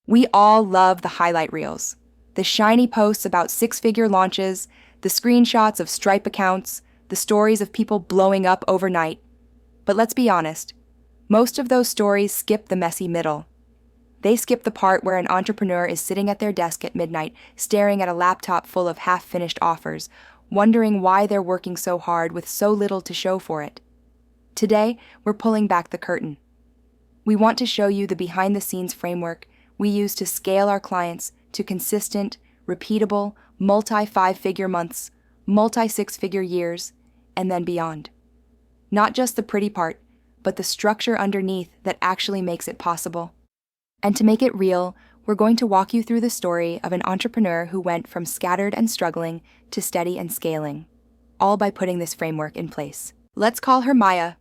We all love the highlight reels, the shiny posts about six-figure launches, the screenshots of Stripe accounts, the stories of people blowing up overnight. But let's be honest, most of those stories skip the messy middle. They skip the part where an entrepreneur is sitting at their desk at midnight, staring at a laptop full of half-finished offers, wondering why they're working so hard with so little to show for it. Today, we're pulling back the curtain. We want to show you the behind-the-scenes framework we use to scale our clients to consistent, repeatable, multi-five-figure months, multi-six-figure years, and then beyond. Not just the pretty part, but the structure underneath that actually makes it possible. And to make it real, we're going to walk you through the story of an entrepreneur who went from scattered and struggling to steady and scaling, all by putting this framework in place. Let's call her Maya.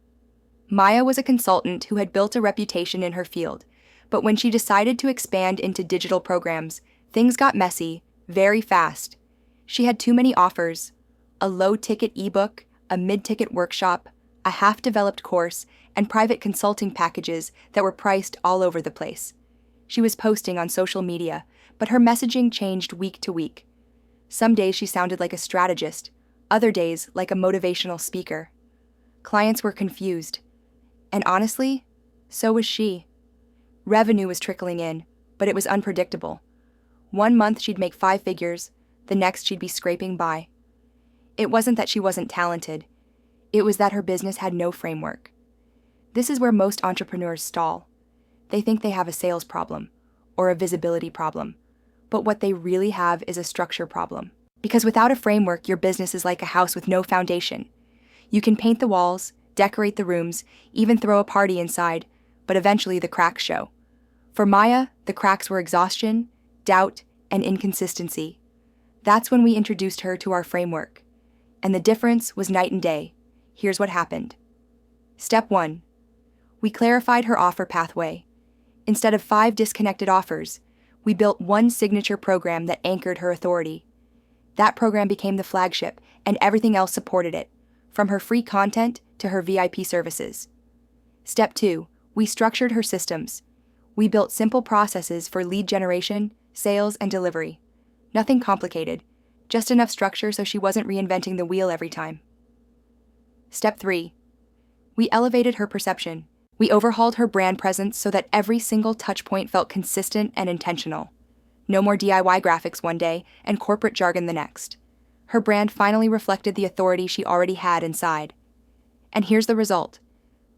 Maya was a consultant who had built a reputation in her field, but when she decided to expand into digital programs, things got messy very fast. She had too many offers, a low-ticket ebook, a mid-ticket workshop, a half-developed course, and private consulting packages that were priced all over the place. She was posting on social media, but her messaging changed week to week. Some days she sounded like a strategist, other days like a motivational speaker. Clients were confused. And honestly, so was she. Revenue was trickling in, but it was unpredictable. One month she'd make 5 figures, the next she'd be scraping by. It wasn't that she wasn't talented. It was that her business had no framework. This is where most entrepreneurs stall. They think they have a sales problem or a visibility problem, but what they really have is a structure problem. Because without a framework, your business is like a house with no foundation. You can paint the walls, decorate the rooms, even throw a party inside, but eventually the cracks show. For Maya, the cracks were exhaustion, doubt, and inconsistency. That's when we introduced her to our framework. And the difference was night and day. Here's what happened. Step 1. We clarified her offer pathway. Instead of 5 disconnected offers, we built one signature program that anchored her authority. That program became the flagship, and everything else supported it, from her free content to her VIP services. Step 2. We structured her systems. We built simple processes for lead generation, sales, and delivery. Nothing complicated, just enough structure so she wasn't reinventing the wheel every time. Step 3. We elevated her perception. We overhauled her brand presence so that every single touchpoint felt consistent and intentional. No more DIY graphics one day and corporate jargon the next. Her brand finally reflected the authority she already had inside. And here's the result.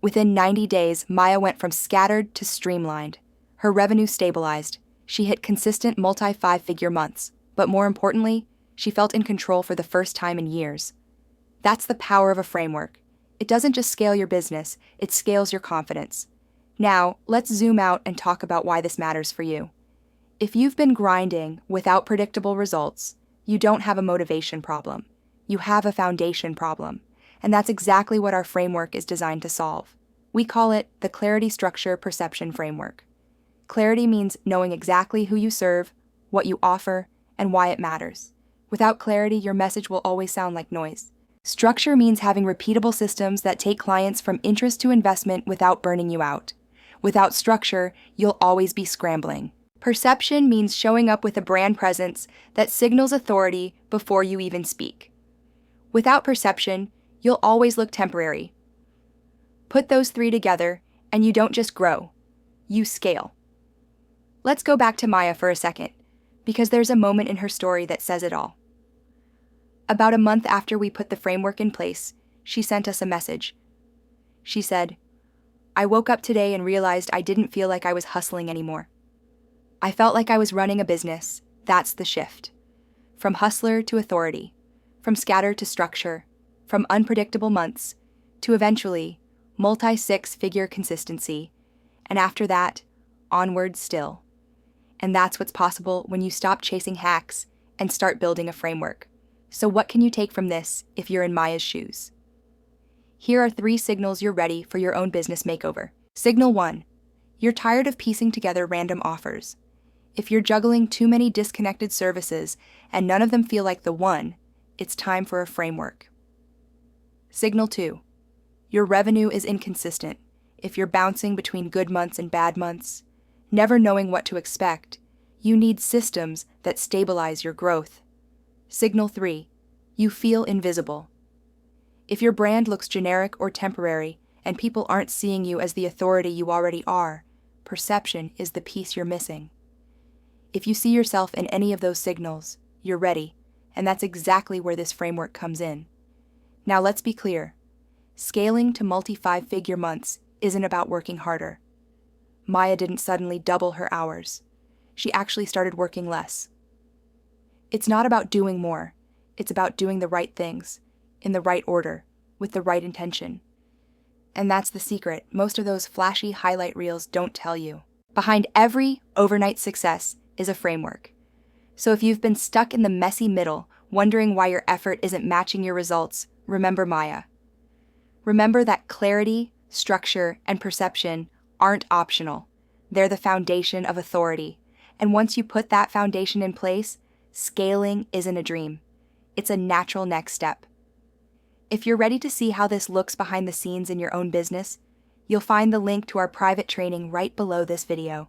Within 90 days, Maya went from scattered to streamlined. Her revenue stabilized. She hit consistent multi-five-figure months. But more importantly, she felt in control for the first time in years. That's the power of a framework. It doesn't just scale your business, it scales your confidence. Now, let's zoom out and talk about why this matters for you. If you've been grinding without predictable results, you don't have a motivation problem. You have a foundation problem. And that's exactly what our framework is designed to solve. We call it the Clarity Structure Perception Framework. Clarity means knowing exactly who you serve, what you offer, and why it matters. Without clarity, your message will always sound like noise. Structure means having repeatable systems that take clients from interest to investment without burning you out. Without structure, you'll always be scrambling. Perception means showing up with a brand presence that signals authority before you even speak. Without perception, you'll always look temporary. Put those 3 together, and you don't just grow, you scale. Let's go back to Maya for a second, because there's a moment in her story that says it all. About a month after we put the framework in place, she sent us a message. She said, "I woke up today and realized I didn't feel like I was hustling anymore. I felt like I was running a business. That's the shift. From hustler to authority, from scatter to structure, from unpredictable months to eventually multi-6-figure consistency, and after that, onward still. And that's what's possible when you stop chasing hacks and start building a framework. So what can you take from this if you're in Maya's shoes? Here are 3 signals you're ready for your own business makeover. Signal 1. You're tired of piecing together random offers. If you're juggling too many disconnected services and none of them feel like the one, it's time for a framework. Signal 2. Your revenue is inconsistent. If you're bouncing between good months and bad months, never knowing what to expect, You need systems that stabilize your growth. Signal 3. You feel invisible. If your brand looks generic or temporary, and people aren't seeing you as the authority you already are, perception is the piece you're missing. If you see yourself in any of those signals, you're ready, and that's exactly where this framework comes in. Now let's be clear. Scaling to multi-5-figure months isn't about working harder. Maya didn't suddenly double her hours. She actually started working less. It's not about doing more. It's about doing the right things, in the right order, with the right intention. And that's the secret most of those flashy highlight reels don't tell you. Behind every overnight success is a framework. So if you've been stuck in the messy middle, wondering why your effort isn't matching your results, remember Maya. Remember that clarity, structure, and perception aren't optional. They're the foundation of authority. And once you put that foundation in place, scaling isn't a dream. It's a natural next step. If you're ready to see how this looks behind the scenes in your own business, you'll find the link to our private training right below this video.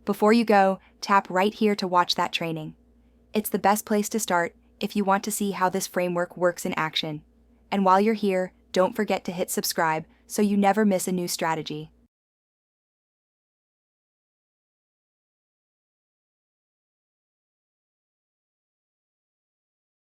Before you go, tap right here to watch that training. It's the best place to start if you want to see how this framework works in action. And while you're here, don't forget to hit subscribe so you never miss a new strategy.